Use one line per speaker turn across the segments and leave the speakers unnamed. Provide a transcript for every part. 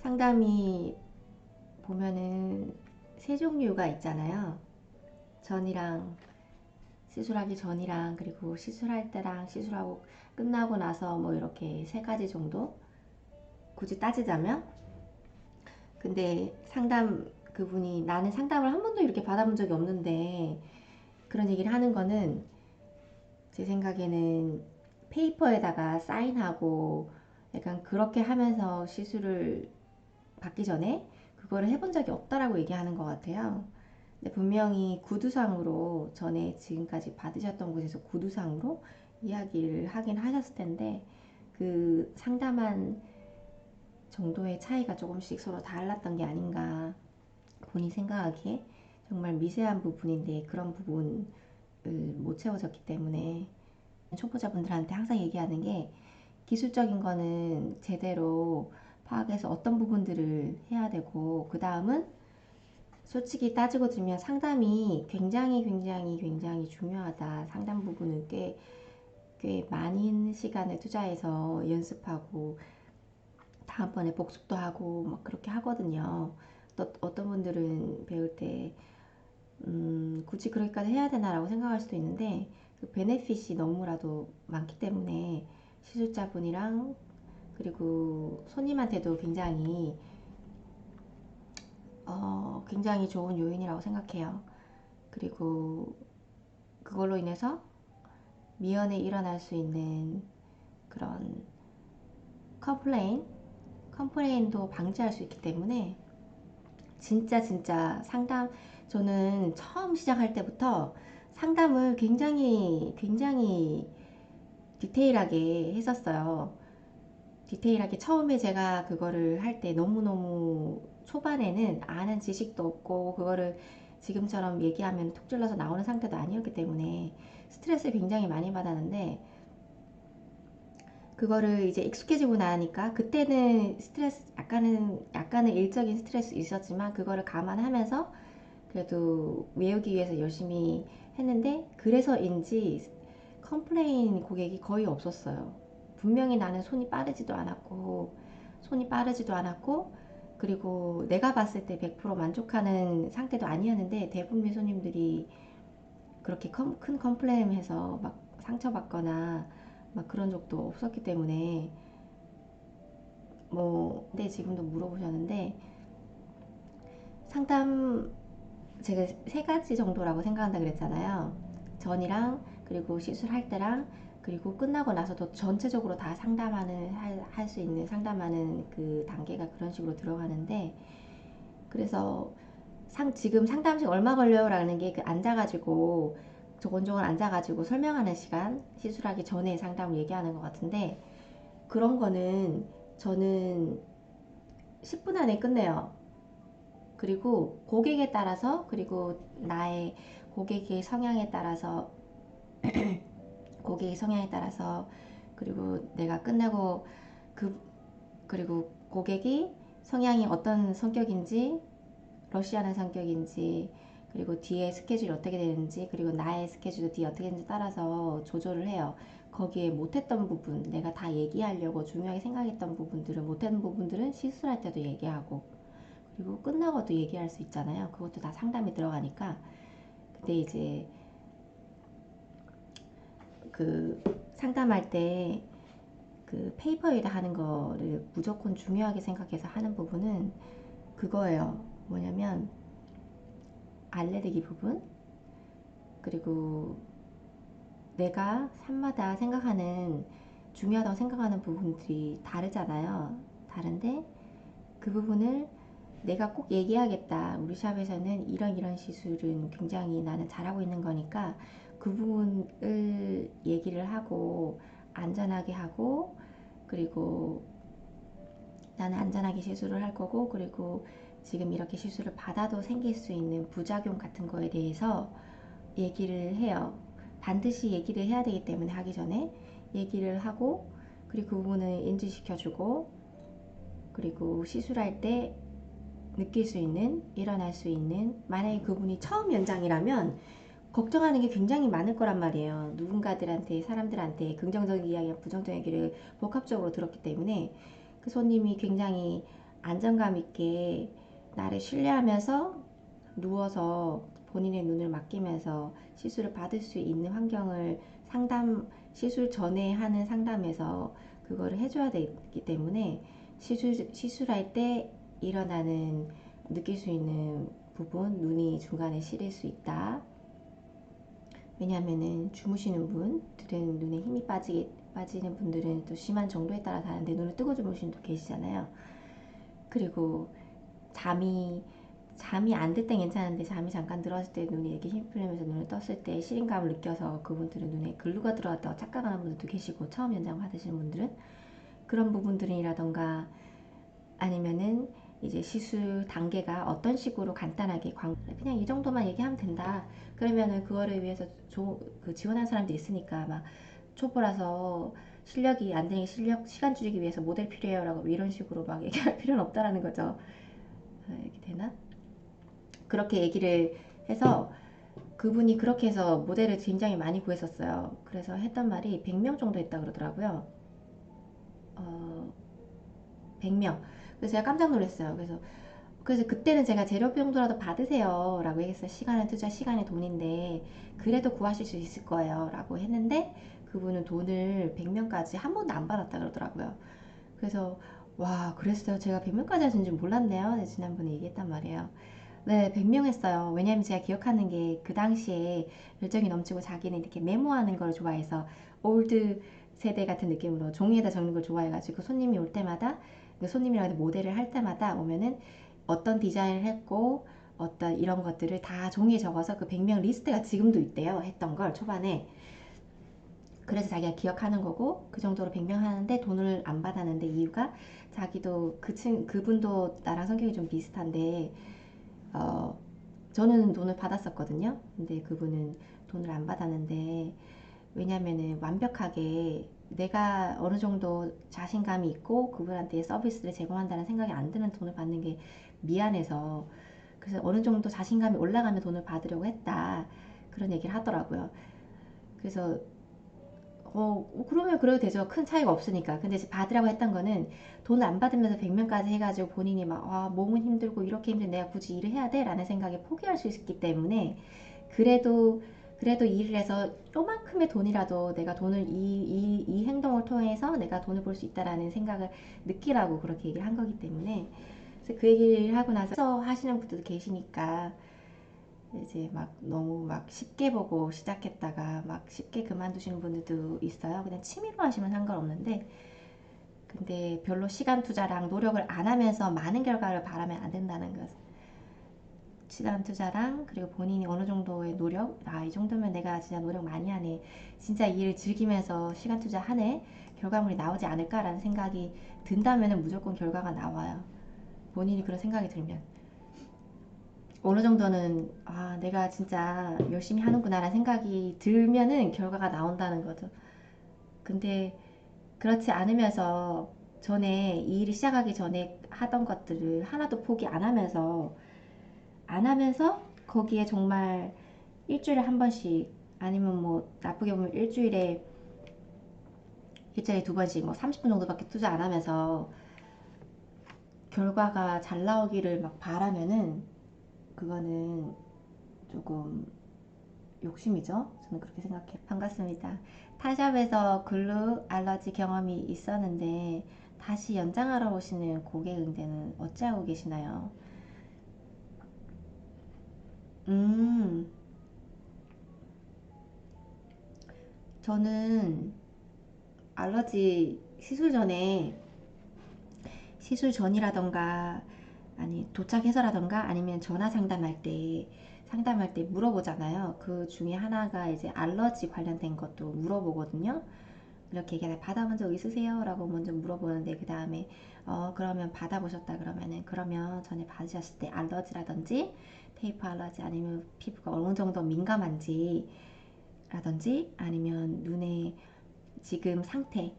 상담이 보면은 세 종류가 있잖아요. 전이랑 시술하기 전이랑 그리고 시술할 때랑 시술하고 끝나고 나서 뭐 이렇게 세 가지 정도 굳이 따지자면. 근데 상담 그분이 나는 상담을 한 번도 이렇게 받아본 적이 없는데 그런 얘기를 하는 거는 제 생각에는 페이퍼에다가 사인하고 약간 그렇게 하면서 시술을 받기 전에 그거를 해본 적이 없다라고 얘기하는 것 같아요. 근데 분명히 구두상으로 전에 지금까지 받으셨던 곳에서 구두상으로 이야기를 하긴 하셨을 텐데 그 상담한 정도의 차이가 조금씩 서로 달랐던 게 아닌가. 본인 생각하기에 정말 미세한 부분인데 그런 부분을 못 채워졌기 때문에 초보자분들한테 항상 얘기하는 게 기술적인 거는 제대로 파악해서 어떤 부분들을 해야 되고 그 다음은 솔직히 따지고 들면 상담이 굉장히 중요하다. 상담 부분은 꽤 많은 시간을 투자해서 연습하고 다음번에 복습도 하고 막 그렇게 하거든요. 또 어떤 분들은 배울 때 굳이 그렇게까지 해야 되나라고 생각할 수도 있는데 그 베네핏이 너무나도 많기 때문에 시술자분이랑 그리고 손님한테도 굉장히 좋은 요인이라고 생각해요. 그리고 그걸로 인해서 미연에 일어날 수 있는 그런 컴플레인, 컴플레인도 방지할 수 있기 때문에 진짜 상담, 저는 처음 시작할 때부터 상담을 굉장히 디테일하게 했었어요. 디테일하게 처음에 제가 그거를 할 때 너무너무 초반에는 아는 지식도 없고 그거를 지금처럼 얘기하면 툭 찔러서 나오는 상태도 아니었기 때문에 스트레스를 굉장히 많이 받았는데 그거를 이제 익숙해지고 나니까 그때는 스트레스 약간은 일적인 스트레스 있었지만 그거를 감안하면서 그래도 외우기 위해서 열심히 했는데 그래서인지 컴플레인 고객이 거의 없었어요. 분명히 나는 손이 빠르지도 않았고 그리고 내가 봤을 때 100% 만족하는 상태도 아니었는데 대부분의 손님들이 그렇게 큰 컴플레인해서 막 상처받거나 막 그런 적도 없었기 때문에 뭐 근데 지금도 물어보셨는데 상담 제가 세 가지 정도라고 생각한다 그랬잖아요. 전이랑 그리고 시술할 때랑 그리고 끝나고 나서도 전체적으로 다 상담하는 할 수 있는 상담하는 그 단계가 그런 식으로 들어가는데 그래서 지금 상담식 얼마 걸려요라는 게 그 앉아가지고 조곤조곤 앉아가지고 설명하는 시간 시술하기 전에 상담을 얘기하는 것 같은데 그런 거는 저는 10분 안에 끝내요. 그리고 고객에 따라서 그리고 나의 고객의 성향에 따라서 고객의 성향에 따라서 그리고 내가 끝내고 그 그리고 고객이 성향이 어떤 성격인지 러시아는 성격인지 그리고 뒤에 스케줄이 어떻게 되는지 그리고 나의 스케줄도 뒤에 어떻게 되는지 따라서 조절을 해요. 거기에 못했던 부분 내가 다 얘기하려고 중요하게 생각했던 부분들은 못했던 부분들은 실수할 때도 얘기하고 그리고 끝나고도 얘기할 수 있잖아요. 그것도 다 상담이 들어가니까 근데 이제 그 상담할 때 그 페이퍼에다 하는 거를 무조건 중요하게 생각해서 하는 부분은 그거예요. 뭐냐면 알레르기 부분 그리고 내가 삶마다 생각하는 중요하다고 생각하는 부분들이 다르잖아요. 다른데 그 부분을 내가 꼭 얘기하겠다. 우리 샵에서는 이런 시술은 굉장히 나는 잘하고 있는 거니까 그 부분을 얘기를 하고 안전하게 하고 그리고 나는 안전하게 시술을 할 거고 그리고 지금 이렇게 시술을 받아도 생길 수 있는 부작용 같은 거에 대해서 얘기를 해요. 반드시 얘기를 해야 되기 때문에 하기 전에 얘기를 하고 그리고 그 부분을 인지시켜주고 그리고 시술할 때 느낄 수 있는 일어날 수 있는 만약에 그분이 처음 연장이라면 걱정하는 게 굉장히 많을 거란 말이에요. 누군가들한테 사람들한테 긍정적인 이야기와 부정적인 얘기를 복합적으로 들었기 때문에 그 손님이 굉장히 안정감 있게 나를 신뢰하면서 누워서 본인의 눈을 맡기면서 시술을 받을 수 있는 환경을 시술 전에 하는 상담에서 그거를 해줘야 되기 때문에 시술할 때 일어나는 느낄 수 있는 부분, 눈이 중간에 시릴 수 있다. 왜냐하면은 주무시는 분들은 눈에 힘이 빠지는 분들은 또 심한 정도에 따라 다른데 눈을 뜨고 주무시는 분도 계시잖아요. 그리고 잠이 안 들 땐 괜찮은데 잠이 잠깐 들었을 때 눈이 이렇게 힘 풀리면서 눈을 떴을 때 시린감을 느껴서 그분들은 눈에 글루가 들어왔다고 착각하는 분들도 계시고 처음 연장 받으시는 분들은 그런 부분들이라던가 아니면은 이제 시술 단계가 어떤 식으로 간단하게 그냥 이 정도만 얘기하면 된다. 그러면은 그거를 위해서 지원하는 사람도 있으니까 막 초보라서 실력이 안 되니 시간 줄이기 위해서 모델 필요해요 라고 이런 식으로 막 얘기할 필요는 없다라는 거죠. 이렇게 되나? 그렇게 얘기를 해서 그분이 그렇게 해서 모델을 굉장히 많이 구했었어요. 그래서 했던 말이 100명 정도 했다 그러더라고요. 100명. 그래서 제가 깜짝 놀랐어요. 그래서 그때는 제가 재료비 정도라도 받으세요 라고 얘기했어요. 시간을 투자, 시간이 돈인데 그래도 구하실 수 있을 거예요 라고 했는데 그분은 돈을 100명까지 한 번도 안 받았다 그러더라고요. 그래서 와 그랬어요. 제가 100명까지 하신 줄 몰랐네요. 네, 지난번에 얘기했단 말이에요. 네, 100명 했어요. 왜냐면 제가 기억하는 게 그 당시에 열정이 넘치고 자기는 이렇게 메모하는 걸 좋아해서 올드 세대 같은 느낌으로 종이에다 적는 걸 좋아해가지고 손님이 올 때마다 그 손님이랑 모델을 할 때마다 오면은 어떤 디자인을 했고 어떤 이런 것들을 다 종이에 적어서 그 100명 리스트가 지금도 있대요. 했던 걸 초반에. 그래서 자기가 기억하는 거고 그 정도로 100명 하는데 돈을 안 받았는데 이유가 자기도 그분도 나랑 성격이 좀 비슷한데 저는 돈을 받았었거든요. 근데 그분은 돈을 안 받았는데 왜냐면은 완벽하게 내가 어느 정도 자신감이 있고 그분한테 서비스를 제공한다는 생각이 안 드는 돈을 받는 게 미안해서 그래서 어느 정도 자신감이 올라가면 돈을 받으려고 했다. 그런 얘기를 하더라고요. 그래서 그러면 그래도 되죠. 큰 차이가 없으니까. 근데 이제 받으라고 했던 거는 돈 안 받으면서 100명까지 해가지고 본인이 막, 몸은 힘들고 이렇게 힘든 내가 굳이 일을 해야 돼? 라는 생각에 포기할 수 있기 때문에 그래도, 그래도 일을 해서 요만큼의 돈이라도 내가 이 행동을 통해서 내가 돈을 벌 수 있다라는 생각을 느끼라고 그렇게 얘기를 한 거기 때문에 그래서 그 얘기를 하고 나서 하시는 분들도 계시니까 이제 막 너무 막 쉽게 보고 시작했다가 막 쉽게 그만두시는 분들도 있어요. 그냥 취미로 하시면 상관없는데 근데 별로 시간 투자랑 노력을 안 하면서 많은 결과를 바라면 안 된다는 것. 시간 투자랑 그리고 본인이 어느 정도의 노력, 이 정도면 내가 진짜 노력 많이 하네. 진짜 이 일을 즐기면서 시간 투자하네. 결과물이 나오지 않을까라는 생각이 든다면 무조건 결과가 나와요. 본인이 그런 생각이 들면. 어느 정도는 내가 진짜 열심히 하는구나라는 생각이 들면은 결과가 나온다는 거죠. 근데 그렇지 않으면서 전에 이 일을 시작하기 전에 하던 것들을 하나도 포기 안 하면서 거기에 정말 일주일에 한 번씩 아니면 뭐 나쁘게 보면 일주일에 두 번씩 뭐 30분 정도밖에 투자 안 하면서 결과가 잘 나오기를 막 바라면은 그거는 조금 욕심이죠. 저는 그렇게 생각해요. 반갑습니다. 타샵에서 글루 알러지 경험이 있었는데 다시 연장하러 오시는 고객 응대는 어찌하고 계시나요? 음, 저는 알러지 시술 전이라던가 아니 도착해서라던가 아니면 전화 상담할 때 물어보잖아요. 그 중에 하나가 이제 알러지 관련된 것도 물어보거든요. 이렇게 얘기하다 받아본 적 있으세요? 라고 먼저 물어보는데 그 다음에 그러면 받아보셨다 그러면은 그러면 전에 받으셨을 때 알러지라든지 테이프 알러지 아니면 피부가 어느 정도 민감한지 라든지 아니면 눈에 지금 상태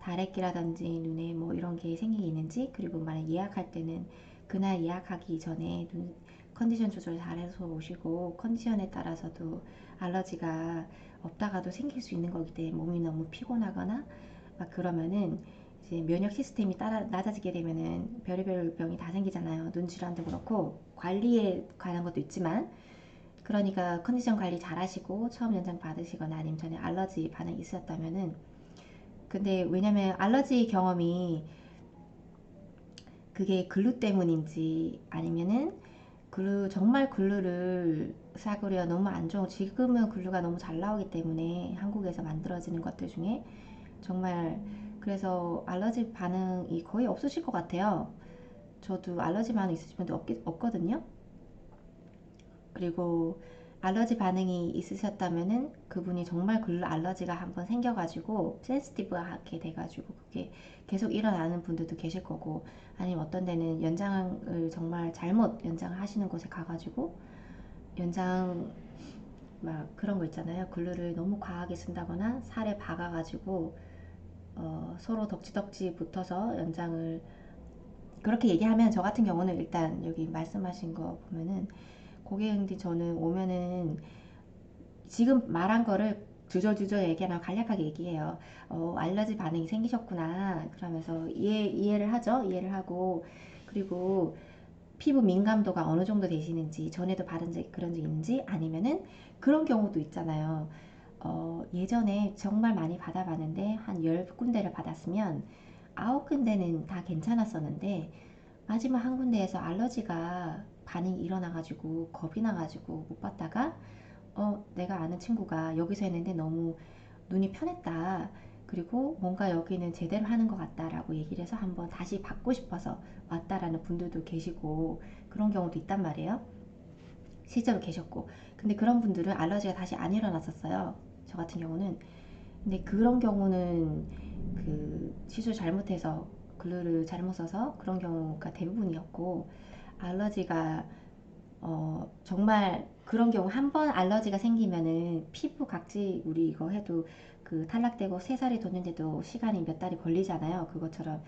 다래끼라든지 눈에 뭐 이런 게 생기게 있는지 그리고 만약 예약할 때는 그날 예약하기 전에 눈 컨디션 조절 잘해서 오시고 컨디션에 따라서도 알러지가 없다가도 생길 수 있는 거기 때문에 몸이 너무 피곤하거나 막 그러면은 이제 면역 시스템이 낮아지게 되면은 별의별 병이 다 생기잖아요. 눈 질환도 그렇고 관리에 관한 것도 있지만, 그러니까 컨디션 관리 잘 하시고 처음 연장 받으시거나 아니면 전에 알러지 반응이 있으셨다면은, 근데 왜냐면 알러지 경험이 그게 글루 때문인지 아니면은 정말 글루를 사고려 너무 안 좋은, 지금은 글루가 너무 잘 나오기 때문에 한국에서 만들어지는 것들 중에 정말, 그래서 알러지 반응이 거의 없으실 것 같아요. 저도 알러지 반응 있으신 분들 없거든요. 그리고 알러지 반응이 있으셨다면은 그분이 정말 글루 알러지가 한번 생겨가지고 센시티브하게 돼가지고 그게 계속 일어나는 분들도 계실 거고, 아니면 어떤 데는 연장을 정말 잘못 연장하시는 곳에 가가지고 연장 막 그런 거 있잖아요. 글루를 너무 과하게 쓴다거나 살에 박아가지고 서로 덕지덕지 붙어서 연장을, 그렇게 얘기하면 저 같은 경우는 일단 여기 말씀하신 거 보면은 고객님들이 저는 오면은 지금 말한 거를 주저주저 얘기하면 간략하게 얘기해요. 알러지 반응이 생기셨구나. 그러면서 이해를 하죠. 이해를 하고, 그리고 피부 민감도가 어느 정도 되시는지, 전에도 받은 적 그런 적 있는지, 아니면은 그런 경우도 있잖아요. 예전에 정말 많이 받아봤는데 한 10군데를 받았으면 9군데는 다 괜찮았었는데 마지막 한 군데에서 알러지가 반응이 일어나가지고 겁이 나가지고 못 받다가, 내가 아는 친구가 여기서 했는데 너무 눈이 편했다. 그리고 뭔가 여기는 제대로 하는 것 같다라고 얘기를 해서 한번 다시 받고 싶어서 왔다라는 분들도 계시고, 그런 경우도 있단 말이에요. 실제로 계셨고. 근데 그런 분들은 알러지가 다시 안 일어났었어요. 저 같은 경우는. 근데 그런 경우는 그 시술 잘못해서 글루를 잘못 써서 그런 경우가 대부분이었고, 알러지가 정말 그런 경우 한 번 알러지가 생기면은 피부 각질, 우리 이거 해도 그 탈락되고 새살이 돋는데도 시간이 몇 달이 걸리잖아요. 그것처럼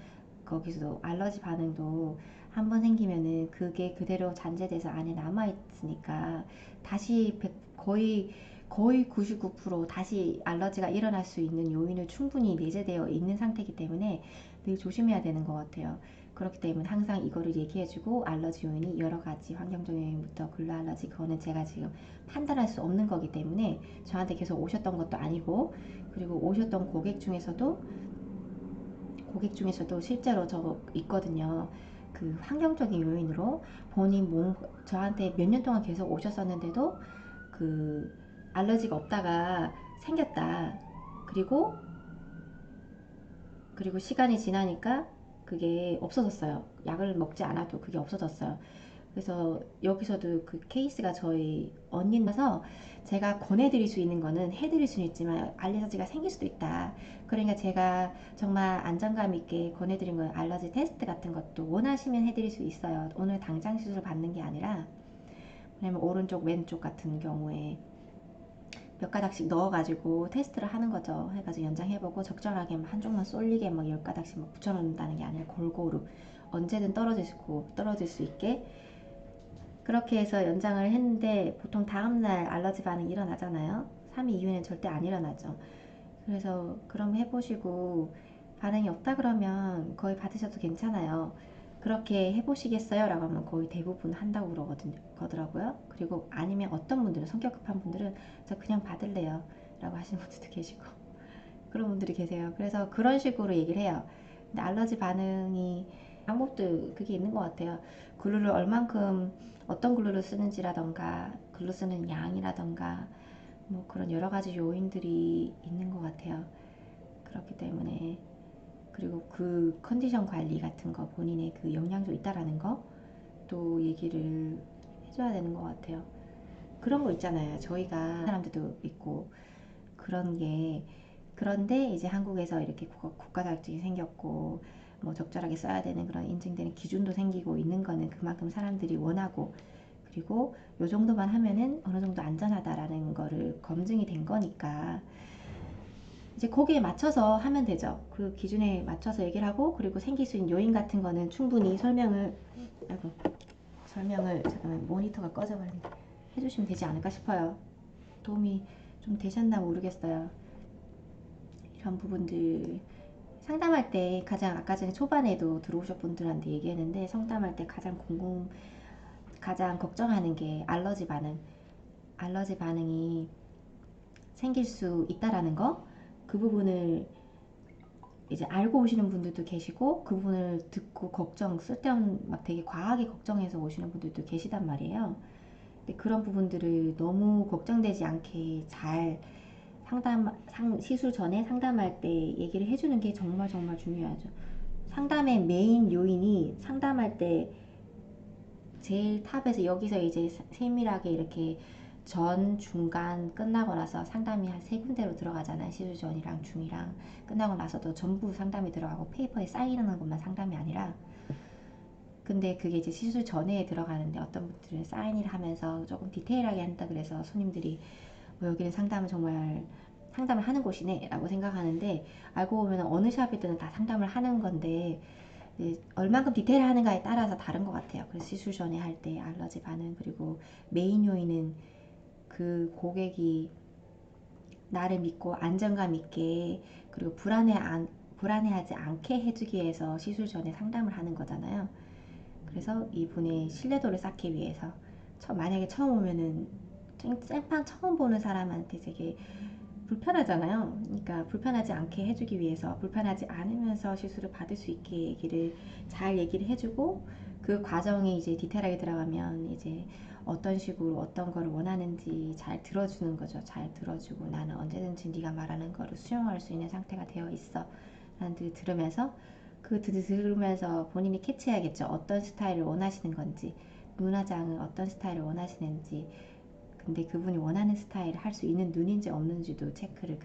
거기서도 알러지 반응도 한 번 생기면은 그게 그대로 잔재돼서 안에 남아 있으니까 다시 거의 99% 다시 알러지가 일어날 수 있는 요인을 충분히 내재되어 있는 상태이기 때문에 늘 조심해야 되는 것 같아요. 그렇기 때문에 항상 이거를 얘기해주고, 알러지 요인이 여러 가지, 환경적 요인부터 글루 알러지, 그거는 제가 지금 판단할 수 없는 거기 때문에 저한테 계속 오셨던 것도 아니고, 그리고 오셨던 고객 중에서도 실제로 저 있거든요. 그 환경적인 요인으로 본인 몸, 저한테 몇 년 동안 계속 오셨었는데도 그 알러지가 없다가 생겼다. 그리고 시간이 지나니까 그게 없어졌어요. 약을 먹지 않아도 그게 없어졌어요. 그래서 여기서도 그 케이스가 저희 언니라서 제가 권해드릴 수 있는 거는 해드릴 수는 있지만 알러지가 생길 수도 있다. 그러니까 제가 정말 안정감 있게 권해드린 건 알러지 테스트 같은 것도 원하시면 해드릴 수 있어요. 오늘 당장 시술 받는 게 아니라, 왜냐면 오른쪽 왼쪽 같은 경우에 몇 가닥씩 넣어가지고 테스트를 하는 거죠. 해가지고 연장해보고 적절하게 한쪽만 쏠리게 막 10가닥씩 막 붙여놓는다는 게 아니라 골고루 언제든 떨어질 수 있게 그렇게 해서 연장을 했는데, 보통 다음날 알러지 반응이 일어나잖아요. 3일 이후에는 절대 안 일어나죠. 그래서 그럼 해보시고 반응이 없다 그러면 거의 받으셔도 괜찮아요. 그렇게 해보시겠어요? 라고 하면 거의 대부분 한다고 그러더라고요. 그리고 아니면 어떤 분들은, 성격 급한 분들은 저 그냥 받을래요 라고 하시는 분들도 계시고 그런 분들이 계세요. 그래서 그런 식으로 얘기를 해요. 근데 알러지 반응이 방법도 그게 있는 것 같아요. 글루를 얼만큼 어떤 글루를 쓰는지라던가 글루 쓰는 양이라던가 뭐 그런 여러 가지 요인들이 있는 것 같아요. 그렇기 때문에, 그리고 그 컨디션 관리 같은 거, 본인의 그 영양소 있다라는 거 또 얘기를 해줘야 되는 것 같아요. 그런 거 있잖아요. 저희가 사람들도 있고 그런 게, 그런데 이제 한국에서 이렇게 국가 자격증이 생겼고 뭐 적절하게 써야 되는 그런 인증되는 기준도 생기고 있는 거는 그만큼 사람들이 원하고, 그리고 요 정도만 하면은 어느 정도 안전하다라는 거를 검증이 된 거니까 이제 거기에 맞춰서 하면 되죠. 그 기준에 맞춰서 얘기를 하고, 그리고 생길 수 있는 요인 같은 거는 충분히 아이고, 잠깐만, 모니터가 꺼져버렸네. 해주시면 되지 않을까 싶어요. 도움이 좀 되셨나 모르겠어요. 이런 부분들 상담할 때 가장 아까 전에 초반에도 들어오신 분들한테 얘기했는데 상담할 때 가장 걱정하는 게 알러지 반응이 생길 수 있다라는 거, 그 부분을 이제 알고 오시는 분들도 계시고 그 부분을 듣고 쓸데없는 막 되게 과하게 걱정해서 오시는 분들도 계시단 말이에요. 근데 그런 부분들을 너무 걱정되지 않게 잘 시술 전에 상담할 때 얘기를 해주는 게 정말 정말 중요하죠. 상담의 메인 요인이 상담할 때 제일 탑에서 여기서 이제 세밀하게 이렇게 전, 중간 끝나고 나서 상담이 한 세 군데로 들어가잖아요. 시술 전이랑 중이랑 끝나고 나서도 전부 상담이 들어가고 페이퍼에 사인하는 것만 상담이 아니라, 근데 그게 이제 시술 전에 들어가는데 어떤 분들은 사인을 하면서 조금 디테일하게 한다 그래서 손님들이 뭐 여기는 상담을 하는 곳이네 라고 생각하는데, 알고 보면 어느 샵이든 다 상담을 하는 건데 얼만큼 디테일하는가에 따라서 다른 것 같아요. 그래서 시술 전에 할 때 알러지 반응, 그리고 메인 요인은 그 고객이 나를 믿고 안정감 있게, 그리고 불안해하지 않게 해주기 위해서 시술 전에 상담을 하는 거잖아요. 그래서 이분의 신뢰도를 쌓기 위해서 만약에 처음 오면은 생판 처음 보는 사람한테 되게 불편하잖아요. 그러니까 불편하지 않게 해주기 위해서 불편하지 않으면서 시술을 받을 수 있게 잘 얘기를 해주고, 그 과정이 이제 디테일하게 들어가면 이제 어떤 식으로 어떤 거를 원하는지 잘 들어주는 거죠. 잘 들어주고 나는 언제든지 네가 말하는 거를 수용할 수 있는 상태가 되어 있어 라는 듯 들으면서, 들으면서 본인이 캐치해야겠죠. 어떤 스타일을 원하시는 건지, 눈화장을 어떤 스타일을 원하시는지, 근데 그분이 원하는 스타일을 할 수 있는 눈인지 없는지도 체크를